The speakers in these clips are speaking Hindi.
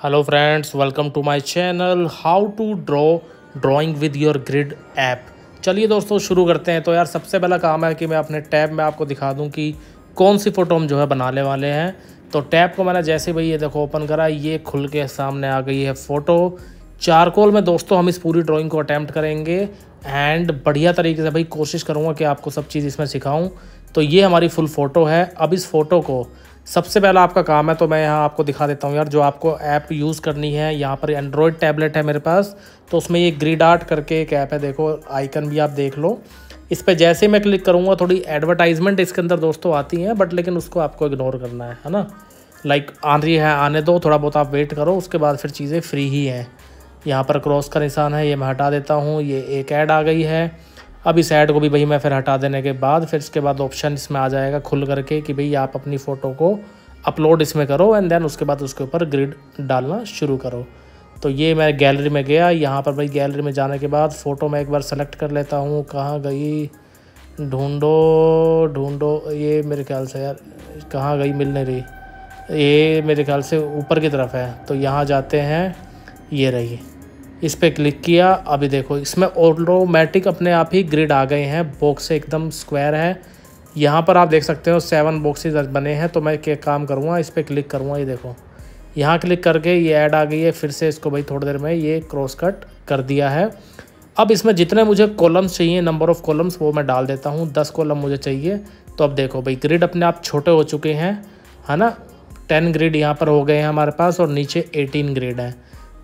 Hello friends, welcome to my channel how to drawing with your grid app. चलिए दोस्तों शुरू करते हैं। तो यार सबसे पहला काम है कि मैं अपने टैब में आपको दिखा दूं कि कौन सी फ़ोटो हम जो है बनाने वाले हैं। तो टैब को मैंने जैसे भाई ये देखो ओपन करा, ये खुल के सामने आ गई है फ़ोटो। चारकोल में दोस्तों हम इस पूरी ड्राइंग को अटैम्प्ट करेंगे एंड बढ़िया तरीके से भाई कोशिश करूँगा कि आपको सब चीज़ इसमें सिखाऊँ। तो ये हमारी फुल फ़ोटो है। अब इस फ़ोटो को सबसे पहला आपका काम है, तो मैं यहाँ आपको दिखा देता हूँ यार, जो आपको ऐप यूज़ करनी है। यहाँ पर एंड्रॉयड टैबलेट है मेरे पास, तो उसमें ये ग्रिड आर्ट करके एक ऐप है, देखो आइकन भी आप देख लो। इस पर जैसे मैं क्लिक करूँगा थोड़ी एडवर्टाइजमेंट इसके अंदर दोस्तों आती हैं, बट लेकिन उसको आपको इग्नोर करना है ना। लाइक आ रही है, आने दो, थोड़ा बहुत आप वेट करो, उसके बाद फिर चीज़ें फ्री ही हैं। यहाँ पर क्रॉस का निशान है, ये मैं हटा देता हूँ। ये एक ऐड आ गई है। अब इस ऐड को भी भाई मैं फिर हटा देने के बाद फिर इसके बाद ऑप्शन इसमें आ जाएगा खुल करके कि भाई आप अपनी फ़ोटो को अपलोड इसमें करो एंड देन उसके बाद उसके ऊपर ग्रिड डालना शुरू करो। तो ये मैं गैलरी में गया। यहाँ पर भाई गैलरी में जाने के बाद फ़ोटो मैं एक बार सेलेक्ट कर लेता हूँ। कहाँ गई, ढूंढो, ये मेरे ख्याल से यार कहाँ गई, मिल नहीं रही। ये मेरे ख्याल से ऊपर की तरफ है, तो यहाँ जाते हैं, ये रही। इस पर क्लिक किया। अभी देखो इसमें ऑटोमेटिक अपने आप ही ग्रिड आ गए हैं। बॉक्स एकदम स्क्वायर है। यहाँ पर आप देख सकते हो 7 बॉक्सेस बने हैं। तो मैं क्या काम करूँगा, इस पर क्लिक करूँगा। ये देखो यहाँ क्लिक करके ये ऐड आ गई है। फिर से इसको भाई थोड़ी देर में ये क्रॉस कट कर दिया है। अब इसमें जितने मुझे कॉलम्स चाहिए, नंबर ऑफ़ कॉलम्स, वो मैं डाल देता हूँ। 10 कॉलम मुझे चाहिए। तो अब देखो भाई ग्रिड अपने आप छोटे हो चुके हैं, है ना। 10 ग्रिड यहाँ पर हो गए हैं हमारे पास और नीचे 18 ग्रिड हैं।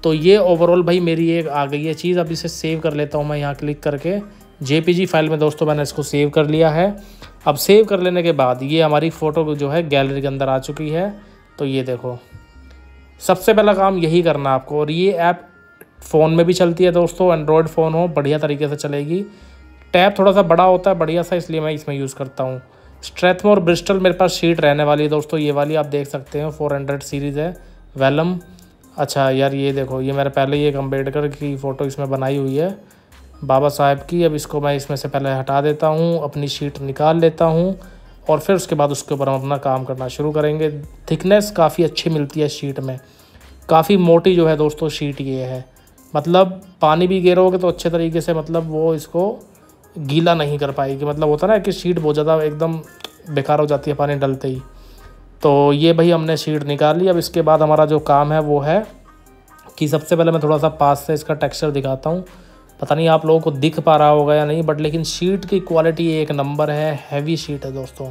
तो ये ओवरऑल भाई मेरी एक आ गई है चीज़। अब इसे सेव कर लेता हूँ मैं यहाँ क्लिक करके। JPG फाइल में दोस्तों मैंने इसको सेव कर लिया है। अब सेव कर लेने के बाद ये हमारी फ़ोटो जो है गैलरी के अंदर आ चुकी है। तो ये देखो सबसे पहला काम यही करना आपको। और ये ऐप फ़ोन में भी चलती है दोस्तों, एंड्रॉयड फ़ोन हो बढ़िया तरीके से चलेगी। टैब थोड़ा सा बड़ा होता है बढ़िया सा, इसलिए मैं इसमें यूज़ करता हूँ। स्ट्रैथमोर ब्रिस्टल मेरे पास शीट रहने वाली है दोस्तों, ये वाली आप देख सकते हो, 400 सीरीज़ है। वेलम, अच्छा यार ये देखो, ये मैंने पहले ही एक अम्बेडकर की फ़ोटो इसमें बनाई हुई है, बाबा साहब की। अब इसको मैं इसमें से पहले हटा देता हूँ, अपनी शीट निकाल लेता हूँ और फिर उसके बाद उसके ऊपर हम अपना काम करना शुरू करेंगे। थिकनेस काफ़ी अच्छी मिलती है शीट में, काफ़ी मोटी जो है दोस्तों शीट ये है। मतलब पानी भी गिरोगे तो अच्छे तरीके से मतलब वो इसको गीला नहीं कर पाएगी। मतलब होता है ना कि शीट बहुत ज़्यादा एकदम बेकार हो जाती है पानी डलते ही। तो ये भाई हमने शीट निकाल ली। अब इसके बाद हमारा जो काम है वो है कि सबसे पहले मैं थोड़ा सा पास से इसका टेक्सचर दिखाता हूँ। पता नहीं आप लोगों को दिख पा रहा होगा या नहीं, बट लेकिन शीट की क्वालिटी एक नंबर है, हैवी शीट है दोस्तों।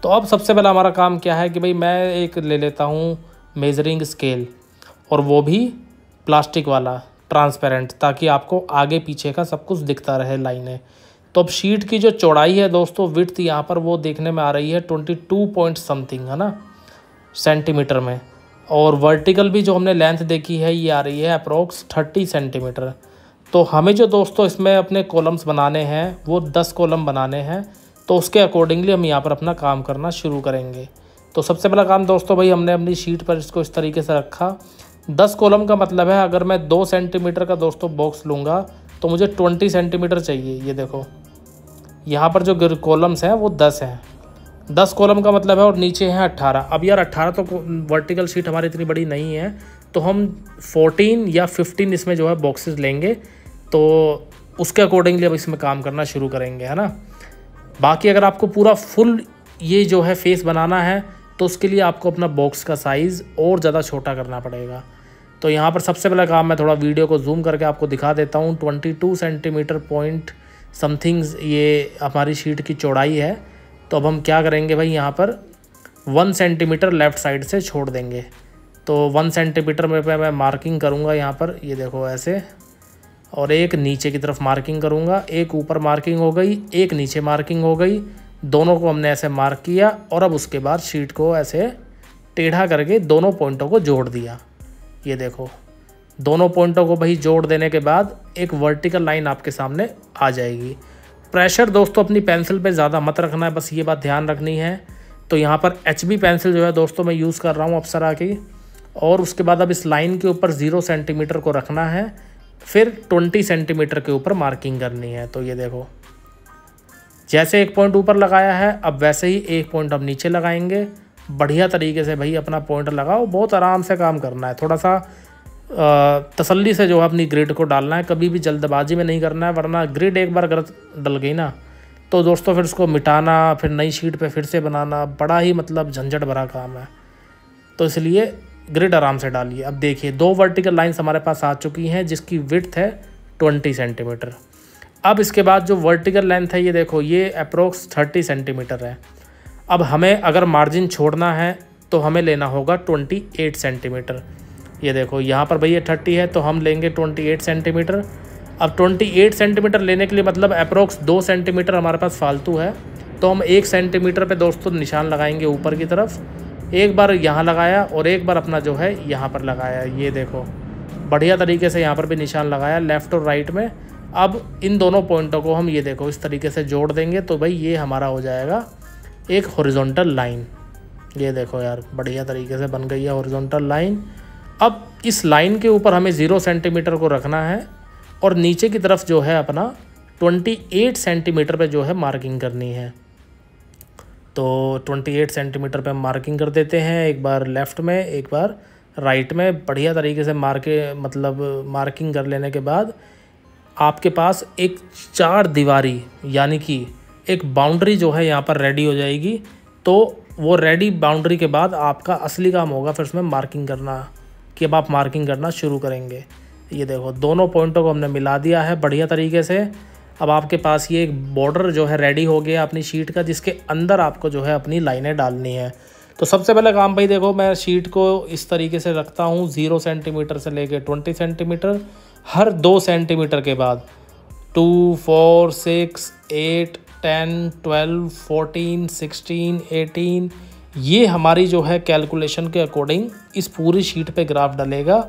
तो अब सबसे पहला हमारा काम क्या है कि भाई मैं एक ले लेता हूँ मेजरिंग स्केल, और वो भी प्लास्टिक वाला ट्रांसपेरेंट, ताकि आपको आगे पीछे का सब कुछ दिखता रहे लाइनें। तो अब शीट की जो चौड़ाई है दोस्तों, विड्थ यहाँ पर वो देखने में आ रही है 22 पॉइंट समथिंग, है ना, सेंटीमीटर में। और वर्टिकल भी जो हमने लेंथ देखी है ये आ रही है अप्रोक्स 30 सेंटीमीटर। तो हमें जो दोस्तों इसमें अपने कॉलम्स बनाने हैं वो 10 कॉलम बनाने हैं। तो उसके अकॉर्डिंगली हम यहाँ पर अपना काम करना शुरू करेंगे। तो सबसे पहला काम दोस्तों भाई हमने अपनी शीट पर इसको इस तरीके से रखा। 10 कॉलम का मतलब है अगर मैं 2 सेंटीमीटर का दोस्तों बॉक्स लूँगा तो मुझे 20 सेंटीमीटर चाहिए। ये देखो यहाँ पर जो कॉलम्स हैं वो 10 हैं। 10 कॉलम का मतलब है, और नीचे हैं 18। अब यार 18 तो वर्टिकल शीट हमारी इतनी बड़ी नहीं है, तो हम 14 या 15 इसमें जो है बॉक्सेस लेंगे। तो उसके अकॉर्डिंगली अब इसमें काम करना शुरू करेंगे, है ना। बाकी अगर आपको पूरा फुल ये जो है फेस बनाना है तो उसके लिए आपको अपना बॉक्स का साइज़ और ज़्यादा छोटा करना पड़ेगा। तो यहाँ पर सबसे पहला काम मैं थोड़ा वीडियो को जूम करके आपको दिखा देता हूँ। 22 सेंटीमीटर पॉइंट समथिंग ये हमारी शीट की चौड़ाई है। तो अब हम क्या करेंगे भाई, यहाँ पर 1 सेंटीमीटर लेफ़्ट साइड से छोड़ देंगे। तो 1 सेंटीमीटर में पे मैं मार्किंग करूँगा यहाँ पर, ये देखो ऐसे, और एक नीचे की तरफ मार्किंग करूँगा। एक ऊपर मार्किंग हो गई, एक नीचे मार्किंग हो गई। दोनों को हमने ऐसे मार्क किया और अब उसके बाद शीट को ऐसे टेढ़ा करके दोनों पॉइंटों को जोड़ दिया। ये देखो दोनों पॉइंटों को भाई जोड़ देने के बाद एक वर्टिकल लाइन आपके सामने आ जाएगी। प्रेशर दोस्तों अपनी पेंसिल पे ज़्यादा मत रखना है, बस ये बात ध्यान रखनी है। तो यहाँ पर HB पेंसिल जो है दोस्तों मैं यूज़ कर रहा हूँ अप्सरा की। और उसके बाद अब इस लाइन के ऊपर 0 सेंटीमीटर को रखना है, फिर 20 सेंटीमीटर के ऊपर मार्किंग करनी है। तो ये देखो जैसे एक पॉइंट ऊपर लगाया है, अब वैसे ही एक पॉइंट अब नीचे लगाएंगे बढ़िया तरीके से भाई अपना पॉइंटर लगाओ, बहुत आराम से काम करना है, थोड़ा सा तसल्ली से जो है अपनी ग्रिड को डालना है, कभी भी जल्दबाजी में नहीं करना है, वरना ग्रिड एक बार गलत डल गई ना तो दोस्तों फिर उसको मिटाना, फिर नई शीट पे फिर से बनाना बड़ा ही मतलब झंझट भरा काम है। तो इसलिए ग्रिड आराम से डालिए। अब देखिए 2 वर्टिकल लाइंस हमारे पास आ चुकी हैं जिसकी विड्थ है 20 सेंटीमीटर। अब इसके बाद जो वर्टिकल लेंथ है ये देखो, ये अप्रोक्स 30 सेंटीमीटर है। अब हमें अगर मार्जिन छोड़ना है तो हमें लेना होगा 28 सेंटीमीटर। ये देखो यहाँ पर भाई ये 30 है तो हम लेंगे 28 सेंटीमीटर। अब 28 सेंटीमीटर लेने के लिए मतलब अप्रोक्स 2 सेंटीमीटर हमारे पास फालतू है, तो हम 1 सेंटीमीटर पे दोस्तों निशान लगाएंगे ऊपर की तरफ। एक बार यहाँ लगाया और एक बार अपना जो है यहाँ पर लगाया, ये देखो बढ़िया तरीके से यहाँ पर भी निशान लगाया लेफ़्ट और राइट में। अब इन दोनों पॉइंटों को हम ये देखो इस तरीके से जोड़ देंगे तो भाई ये हमारा हो जाएगा एक हॉरिजॉन्टल लाइन। ये देखो यार बढ़िया तरीके से बन गई है हॉरिजॉन्टल लाइन। अब इस लाइन के ऊपर हमें 0 सेंटीमीटर को रखना है और नीचे की तरफ जो है अपना 28 सेंटीमीटर पे जो है मार्किंग करनी है। तो 28 सेंटीमीटर पे हम मार्किंग कर देते हैं, एक बार लेफ़्ट में एक बार राइट में। बढ़िया तरीके से मार्किंग कर लेने के बाद आपके पास एक 4 दीवारी यानी कि एक बाउंड्री जो है यहाँ पर रेडी हो जाएगी। तो वो रेडी बाउंड्री के बाद आपका असली काम होगा फिर उसमें मार्किंग करना, कि अब आप मार्किंग करना शुरू करेंगे। ये देखो दोनों पॉइंटों को हमने मिला दिया है बढ़िया तरीके से। अब आपके पास ये एक बॉर्डर जो है रेडी हो गया अपनी शीट का, जिसके अंदर आपको जो है अपनी लाइनें डालनी है। तो सबसे पहले काम भाई देखो, मैं शीट को इस तरीके से रखता हूँ 0 सेंटीमीटर से लेके 20 सेंटीमीटर। हर 2 सेंटीमीटर के बाद 2, 4, 6, 8, 10, 12, 14, 16, 18 ये हमारी जो है कैलकुलेशन के अकॉर्डिंग इस पूरी शीट पे ग्राफ डलेगा।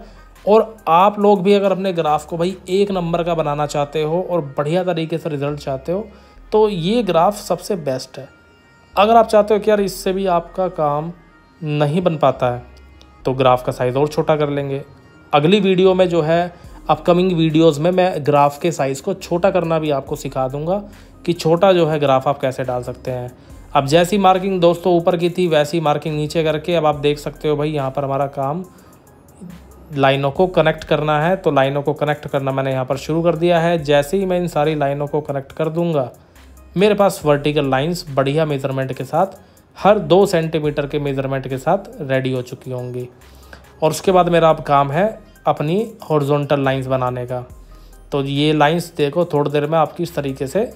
और आप लोग भी अगर अपने ग्राफ को भाई 1 नंबर का बनाना चाहते हो और बढ़िया तरीके से रिज़ल्ट चाहते हो तो ये ग्राफ सबसे बेस्ट है। अगर आप चाहते हो कि यार इससे भी आपका काम नहीं बन पाता है तो ग्राफ का साइज़ और छोटा कर लेंगे। अगली वीडियो में जो है अपकमिंग वीडियोस में मैं ग्राफ के साइज़ को छोटा करना भी आपको सिखा दूंगा कि छोटा जो है ग्राफ आप कैसे डाल सकते हैं। अब जैसी मार्किंग दोस्तों ऊपर की थी वैसी मार्किंग नीचे करके अब आप देख सकते हो भाई यहाँ पर हमारा काम लाइनों को कनेक्ट करना है। तो लाइनों को कनेक्ट करना मैंने यहाँ पर शुरू कर दिया है। जैसे ही मैं इन सारी लाइनों को कनेक्ट कर दूंगा मेरे पास वर्टिकल लाइंस बढ़िया मेज़रमेंट के साथ हर 2 सेंटीमीटर के मेज़रमेंट के साथ रेडी हो चुकी होंगी। और उसके बाद मेरा अब काम है अपनी हॉरिजॉन्टल लाइंस बनाने का। तो ये लाइंस देखो थोड़ी देर में आपकी इस तरीके से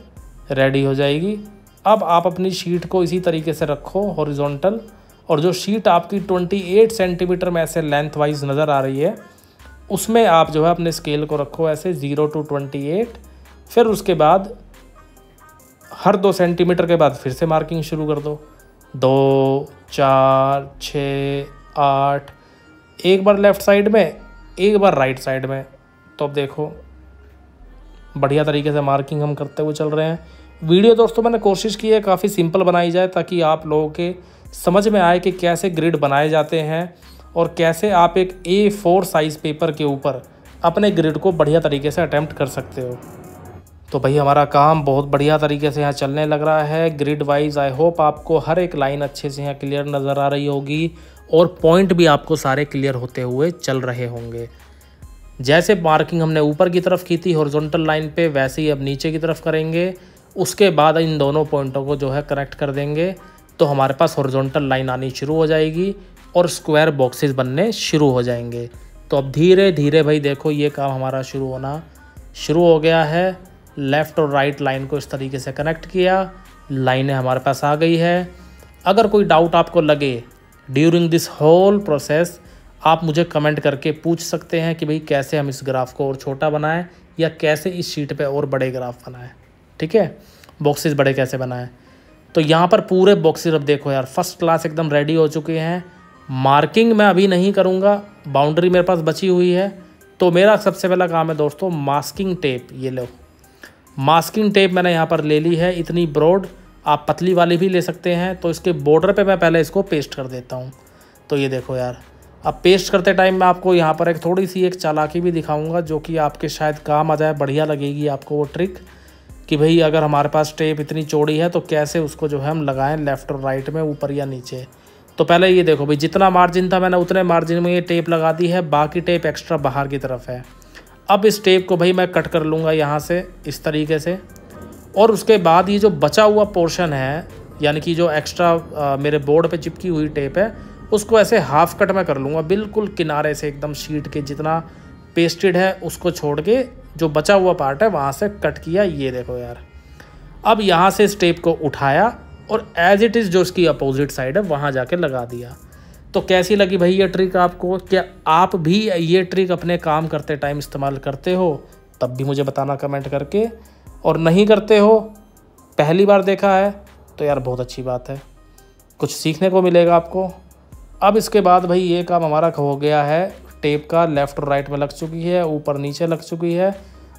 रेडी हो जाएगी। अब आप अपनी शीट को इसी तरीके से रखो हॉरिजॉन्टल, और जो शीट आपकी 28 सेंटीमीटर में ऐसे लेंथ वाइज नज़र आ रही है उसमें आप जो है अपने स्केल को रखो ऐसे 0 to 28। फिर उसके बाद हर 2 सेंटीमीटर के बाद फिर से मार्किंग शुरू कर दो। 2, 4, 6, 8 एक बार लेफ़्ट साइड में एक बार राइट साइड में। तो अब देखो बढ़िया तरीके से मार्किंग हम करते हुए चल रहे हैं। वीडियो दोस्तों मैंने कोशिश की है काफ़ी सिंपल बनाई जाए ताकि आप लोगों के समझ में आए कि कैसे ग्रिड बनाए जाते हैं और कैसे आप एक A4 साइज़ पेपर के ऊपर अपने ग्रिड को बढ़िया तरीके से अटेम्प्ट कर सकते हो। तो भाई हमारा काम बहुत बढ़िया तरीके से यहाँ चलने लग रहा है ग्रिड वाइज। आई होप आपको हर एक लाइन अच्छे से यहाँ क्लियर नज़र आ रही होगी और पॉइंट भी आपको सारे क्लियर होते हुए चल रहे होंगे। जैसे मार्किंग हमने ऊपर की तरफ की थी हॉरिजॉन्टल लाइन पे वैसे ही अब नीचे की तरफ करेंगे। उसके बाद इन दोनों पॉइंटों को जो है कनेक्ट कर देंगे तो हमारे पास हॉरिजॉन्टल लाइन आनी शुरू हो जाएगी और स्क्वायर बॉक्सेस बनने शुरू हो जाएंगे। तो अब धीरे धीरे भाई देखो ये काम हमारा शुरू होना शुरू हो गया है। लेफ़्ट और राइट लाइन को इस तरीके से कनेक्ट किया, लाइनें हमारे पास आ गई है। अगर कोई डाउट आपको लगे ड्यूरिंग दिस होल प्रोसेस आप मुझे कमेंट करके पूछ सकते हैं कि भाई कैसे हम इस ग्राफ को और छोटा बनाएं या कैसे इस शीट पे और बड़े ग्राफ बनाएं। ठीक है, बॉक्सेस बड़े कैसे बनाएं। तो यहाँ पर पूरे बॉक्सेस अब देखो यार फर्स्ट क्लास एकदम रेडी हो चुके हैं। मार्किंग मैं अभी नहीं करूँगा, बाउंड्री मेरे पास बची हुई है। तो मेरा सबसे पहला काम है दोस्तों मास्किंग टेप। ये लो मास्किंग टेप मैंने यहाँ पर ले ली है इतनी ब्रॉड, आप पतली वाली भी ले सकते हैं। तो इसके बॉर्डर पे मैं पहले इसको पेस्ट कर देता हूँ। तो ये देखो यार अब पेस्ट करते टाइम मैं आपको यहाँ पर एक थोड़ी सी एक चालाकी भी दिखाऊंगा जो कि आपके शायद काम आ जाए, बढ़िया लगेगी आपको वो ट्रिक कि भाई अगर हमारे पास टेप इतनी चौड़ी है तो कैसे उसको जो है हम लगाएं लेफ़्ट और राइट में ऊपर या नीचे। तो पहले ये देखो भाई, जितना मार्जिन था मैंने उतने मार्जिन में ये टेप लगा दी है, बाकी टेप एक्स्ट्रा बाहर की तरफ है। अब इस टेप को भाई मैं कट कर लूँगा यहाँ से इस तरीके से, और उसके बाद ये जो बचा हुआ पोर्शन है, यानी कि जो एक्स्ट्रा मेरे बोर्ड पे चिपकी हुई टेप है, उसको ऐसे हाफ कट में कर लूँगा, बिल्कुल किनारे से एकदम शीट के जितना पेस्टेड है उसको छोड़ के जो बचा हुआ पार्ट है वहाँ से कट किया। ये देखो यार, अब यहाँ से इस टेप को उठाया और एज इट इज़ जो इसकी अपोजिट साइड है वहाँ जाके लगा दिया। तो कैसी लगी भाई ये ट्रिक आपको? क्या आप भी ये ट्रिक अपने काम करते टाइम इस्तेमाल करते हो? तब भी मुझे बताना कमेंट करके, और नहीं करते हो, पहली बार देखा है तो यार बहुत अच्छी बात है, कुछ सीखने को मिलेगा आपको। अब इसके बाद भाई ये काम हमारा हो गया है, टेप का लेफ़्ट और राइट में लग चुकी है, ऊपर नीचे लग चुकी है।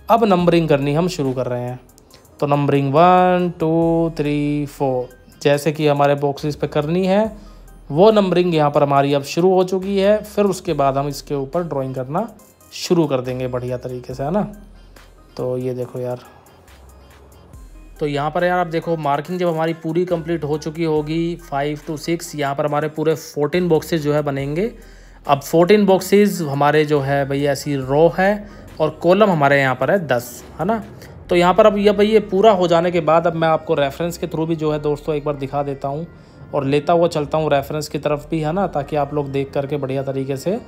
अब नंबरिंग करनी हम शुरू कर रहे हैं। तो नंबरिंग 1 2 3 4 जैसे कि हमारे बॉक्सेस पे करनी है, वो नंबरिंग यहाँ पर हमारी अब शुरू हो चुकी है। फिर उसके बाद हम इसके ऊपर ड्राइंग करना शुरू कर देंगे बढ़िया तरीके से, है ना। तो ये देखो यार, तो यहाँ पर यार आप देखो मार्किंग जब हमारी पूरी कंप्लीट हो चुकी होगी 5 to 6, यहाँ पर हमारे पूरे 14 बॉक्सेस जो है बनेंगे। अब 14 बॉक्सेस हमारे जो है भैया ऐसी रो है, और कॉलम हमारे यहाँ पर है 10, है ना। तो यहाँ पर अब ये पूरा हो जाने के बाद अब मैं आपको रेफरेंस के थ्रू भी जो है दोस्तों एक बार दिखा देता हूँ, और लेता हुआ चलता हूँ रेफरेंस की तरफ भी, है ना, ताकि आप लोग देख करके बढ़िया तरीके से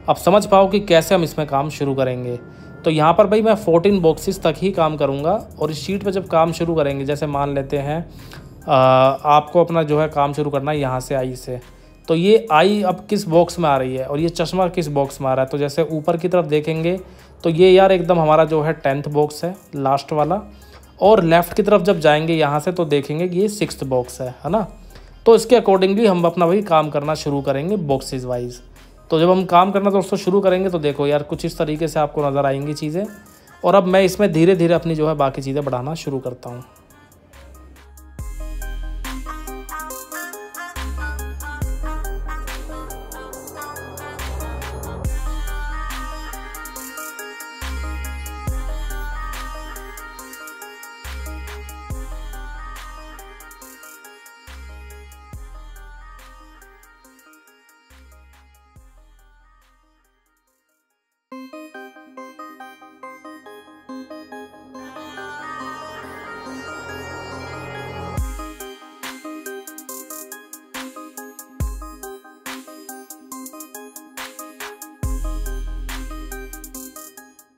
अब समझ पाओ कि कैसे हम इसमें काम शुरू करेंगे। तो यहाँ पर भाई मैं 14 बॉक्सेस तक ही काम करूँगा, और इस शीट पे जब काम शुरू करेंगे, जैसे मान लेते हैं आपको अपना जो है काम शुरू करना है यहाँ से आई से, तो ये आई अब किस बॉक्स में आ रही है और ये चश्मा किस बॉक्स में आ रहा है। तो जैसे ऊपर की तरफ देखेंगे तो ये यार एकदम हमारा जो है 10th बॉक्स है, लास्ट वाला, और लेफ़्ट की तरफ जब जाएंगे यहाँ से तो देखेंगे कि ये 6th बॉक्स है ना। तो इसके अकॉर्डिंगली हम अपना भाई काम करना शुरू करेंगे बॉक्सेस वाइज। तो जब हम काम करना दोस्तों शुरू करेंगे तो देखो यार कुछ इस तरीके से आपको नज़र आएंगी चीज़ें, और अब मैं इसमें धीरे धीरे अपनी जो है बाकी चीज़ें बढ़ाना शुरू करता हूँ।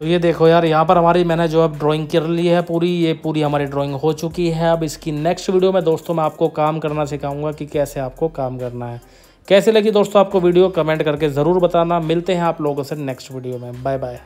तो ये देखो यार, यहाँ पर हमारी मैंने जो अब ड्राइंग कर ली है पूरी, ये पूरी हमारी ड्राइंग हो चुकी है। अब इसकी नेक्स्ट वीडियो में दोस्तों मैं आपको काम करना सिखाऊंगा कि कैसे आपको काम करना है। कैसे लगी दोस्तों आपको वीडियो, कमेंट करके ज़रूर बताना। मिलते हैं आप लोगों से नेक्स्ट वीडियो में। Bye bye.